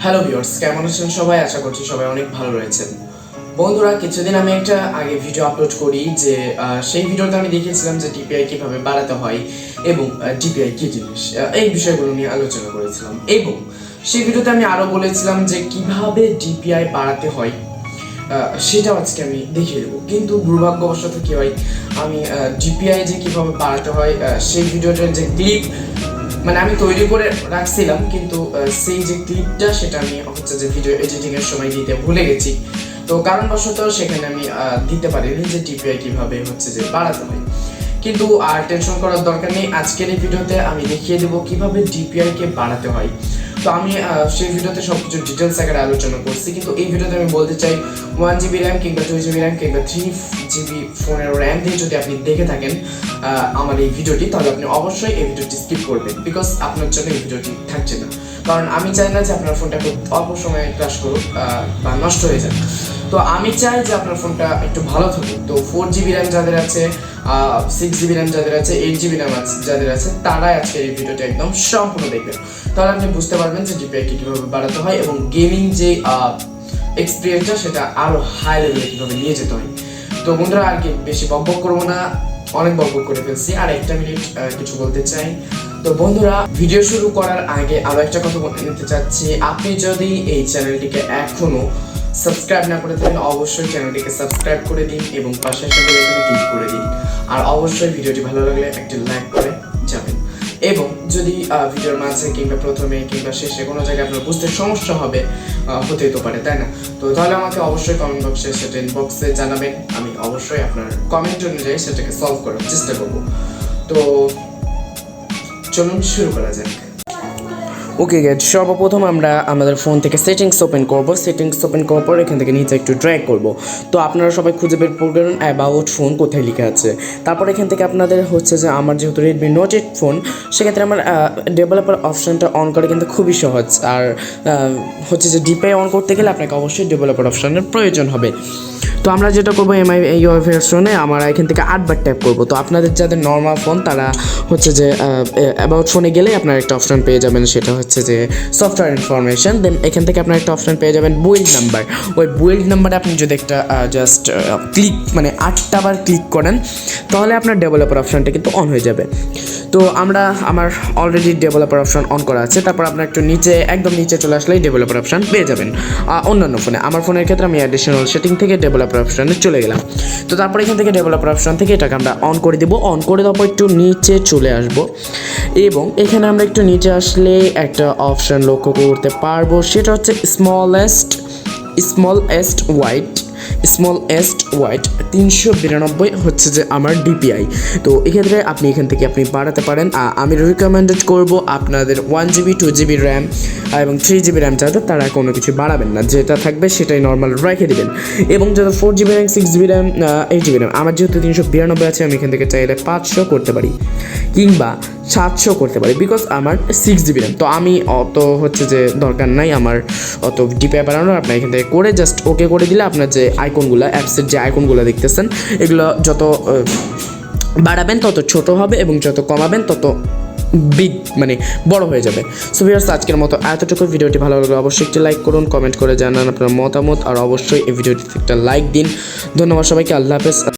Hello viewers, কেমন আছেন সবাই? আশা করছি সবাই অনেক ভালো রয়েছেন। বন্ধুরা, কিছুদিন আমি একটা আগে ভিডিও আপলোড করি যে সেই ভিডিওতে আমি দেখিয়েছিলাম যে ডিপিআই কিভাবে বাড়াতে হয় এবং ডিপিআই কি জিনিস, এই বিষয়গুলো নিয়ে আলোচনা করেছিলাম। এবং সেই ভিডিওতে আমি আরও বলেছিলাম যে কিভাবে ডিপিআই বাড়াতে হয় সেটাও আজকে আমি দেখিয়ে দেবো। কিন্তু দুর্ভাগ্যবশত কি হয়, আমি ডিপিআই যে কিভাবে বাড়াতে হয় সেই ভিডিওটার যে ক্লিপ মানে আমি তৈরি করে রাখছিলাম, কিন্তু সেই যে ক্লিপটা সেটা আমি হচ্ছে যে ভিডিও এডিটিং এর সময় দিতে ভুলে গেছি। তো কারণবশত সেখানে আমি দিতে পারিনি যে ডিপিআই কিভাবে হচ্ছে যে বাড়াতে হয়। কিন্তু আর টেনশন করার দরকার নেই, আজকের এই ভিডিওতে আমি দেখিয়ে দেবো কিভাবে ডিপিআই কে বাড়াতে হয়। তো আমি সেই ভিডিওতে সবকিছু ডিটেলস আকারে আলোচনা করছি, কিন্তু এই ভিডিওতে আমি বলতে চাই 1GB র্যাম কিংবা 2GB র্যাম কিংবা 3GB ফোনের র্যাম দিয়ে যদি আপনি দেখে থাকেন আমার এই ভিডিওটি, তাহলে আপনি অবশ্যই এই ভিডিওটি স্কিপ করবেন, বিকজ আপনার জন্য এই ভিডিওটি থাকছে না। কারণ আমি চাই না যে আপনার ফোনটা খুব অল্প সময়ে ক্র্যাশ করুক বা নষ্ট হয়ে যাক। তো আমি চাই যে আপনার ফোনটা একটু ভালো থাকুক। তো 4GB র্যাম যাদের আছে, 6GB র্যাম যাদের আছে, 8GB র্যাম যাদের আছে, তারাই আজকে এই ভিডিওটি একদম সম্পূর্ণ দেখবেন। তাহলে আপনি বুঝতে পারবেন যে ডিপিআইকে কীভাবে বাড়াতে হয় এবং গেমিং যে এক্সপিরিয়েন্সটা সেটা আরও হাই লেভেলে কীভাবে নিয়ে যেতে হয়। তো বন্ধুরা, আর কি বেশি বকবক করবো না, অনেক বকবক করে ফেলছি, আর একটা মিনিট কিছু বলতে চাই। তো বন্ধুরা, ভিডিও শুরু করার আগে আরও একটা কথা বলতে নিতে চাচ্ছি, আপনি যদি এই চ্যানেলটিকে এখনও সাবস্ক্রাইব না করে থাকেন, অবশ্যই চ্যানেলটিকে সাবস্ক্রাইব করে দিন এবং পাশে একটা বেল আইকনে ক্লিক করে দিন। আর অবশ্যই ভিডিওটি ভালো লাগলে একটি লাইক করে যাবেন। এবং যদি ভিডিওর মাঝে কিংবা প্রথমে কিংবা শেষে কোনো জায়গায় আপনার বুঝতে সমস্যা হবে, হতেই তো পারে, তাই না? তো তাহলে আমাকে অবশ্যই কমেন্ট বক্সে সেটা ইনবক্সে জানাবেন, আমি অবশ্যই আপনার কমেন্ট অনুযায়ী সেটাকে সলভ করার চেষ্টা করব। তো চলুন শুরু করা যাক। ওকে গাইস, সর্বপ্রথম আমরা আমাদের ফোন থেকে সেটিংস ওপেন করব। সেটিংস ওপেন করার পর এখান থেকে নিচে একটু ড্র্যাগ করব। তো আপনারা সবাই খুঁজে বের করবেন অ্যাবাউট ফোন কোথায় লেখা আছে। তারপর এখান থেকে আপনাদের হচ্ছে যে আমার যেহেতু রেডমি নোট 8 ফোন, সেক্ষেত্রে আমার ডেভেলপার অপশানটা অন করা কিন্তু খুবই সহজ। আর হচ্ছে যে ডিপিআই অন করতে গেলে আপনাকে অবশ্যই ডেভেলপার অপশানের প্রয়োজন হবে। তো আমরা যেটা করবো, এই ভার্সনে আমরা এখান থেকে 8বার ট্যাপ করবো। তো আপনাদের যাদের নর্মাল ফোন তারা হচ্ছে যে অ্যাবাউট ফোনে গেলে আপনার একটা অপশান পেয়ে যাবেন, সেটা হচ্ছে যে সফটওয়্যার ইনফরমেশন। দেন এখান থেকে আপনার একটা অপশান পেয়ে যাবেন বিল্ড নাম্বার। ওই বিল্ড নাম্বারে আপনি যদি একটা জাস্ট ক্লিক মানে 8টা বার ক্লিক করেন, তাহলে আপনার ডেভেলপার অপশানটা কিন্তু অন হয়ে যাবে। তো আমার অলরেডি ডেভেলপার অপশান অন করা আছে। তারপর আপনার একটু নিচে, একদম নিচে চলে আসলেই ডেভেলপার অপশান পেয়ে যাবেন। অন্যান্য ফোনে, আমার ফোনের ক্ষেত্রে আমি অ্যাডিশনাল সেটিং থেকে ডেভেলপার অপশানে চলে গেলাম। তো তারপর এখান থেকে ডেভেলপার অপশান থেকে এটাকে আমরা অন করে দেবো। অন করে দেওয়ার পর একটু নিচে চলে আসব এবং এখানে আমরা একটু নিচে আসলে একটা অপশান লক্ষ্য করতে পারবো, সেটা হচ্ছে স্মলেস্ট ওয়াইড 392 হচ্ছে যে আমার ডিপিআই। তো এক্ষেত্রে আপনি এখান থেকে বাড়াতে পারেন। আমি রিকমেন্ডেড করব আপনাদের 1GB 2GB র্যাম এবং 3GB র্যাম যাদের, তারা কোনো কিছু বাড়াবেন না, যেটা থাকবে সেটাই নর্মাল রেখে দেবেন। এবং যাদের 4GB RAM 6GB RAM 8GB RAM, আমার যেহেতু 392 আছে, আমি এখান থেকে চাইলে 500 করতে পারি কিংবা 700 করতে পারি, বিকজ আমার 6GB র্যাম। তো আমি অত হচ্ছে যে দরকার নাই আমার অত ডিপিআই বাড়ানোর। আপনার এখান থেকে করে জাস্ট ওকে করে দিলে আপনার যে আইকনগুলো, অ্যাপসের যে আইকনগুলো দেখতেছেন, এগুলো যত বাড়াবেন তত ছোট হবে এবং যত কমাবেন তত বিগ মানে বড় হয়ে যাবে। সো ভিউয়ার্স, আজকের মতো এতটুকু। ভিডিওটি ভালো লাগলে অবশ্যই একটি লাইক করুন, কমেন্ট করে জানান আপনার মতামত, আর অবশ্যই এই ভিডিওটিতে একটা লাইক দিন। ধন্যবাদ সবাইকে, আল্লাহ হাফেজ।